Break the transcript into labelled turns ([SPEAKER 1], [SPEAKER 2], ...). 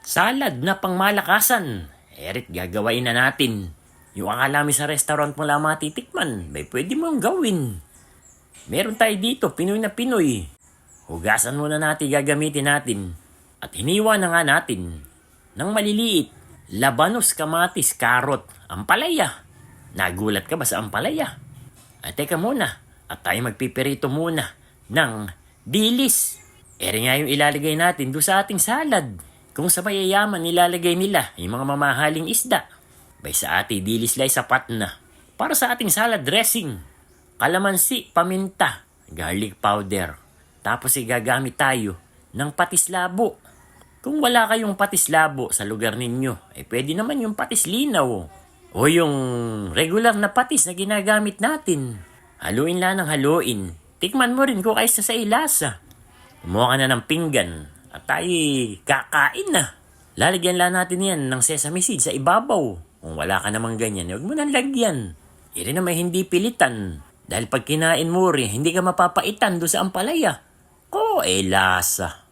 [SPEAKER 1] Salad na pangmalakasan. Eric, gagawain na natin. Yung akala mo sa restaurant mo lang matitikman, may pwede mong gawin. Meron tayo dito, Pinoy na Pinoy. Hugasan muna natin gagamitin natin. At hiniwa na nga natin ng maliliit. Labanos, kamatis, karot, ampalaya. Nagulat ka ba sa ampalaya? At teka muna, at tayo magpipirito muna ng dilis. Ere nga yung ilalagay natin doon sa ating salad. Kung sa mayayaman nilalagay nila yung mga mamahaling isda, bay sa ating dilis lay sapat na. Para sa ating salad dressing, kalamansi, paminta, garlic powder. Tapos gagamit tayo ng patis labo. Kung wala kayong patis labo sa lugar ninyo, pwede naman yung patis linaw. O yung regular na patis na ginagamit natin. Haluin lang ng haluin. Tikman mo rin kung ayos sa ilasa. Kumuha ka na ng pinggan at tayo kakain na. Lalagyan lang natin yan ng sesame seed sa ibabaw. Kung wala ka namang ganyan, huwag mo nang lagyan. Iri na may hindi pilitan. Dahil pag kinain mo rin, hindi ka mapapaitan doon sa ampalaya. Lasa.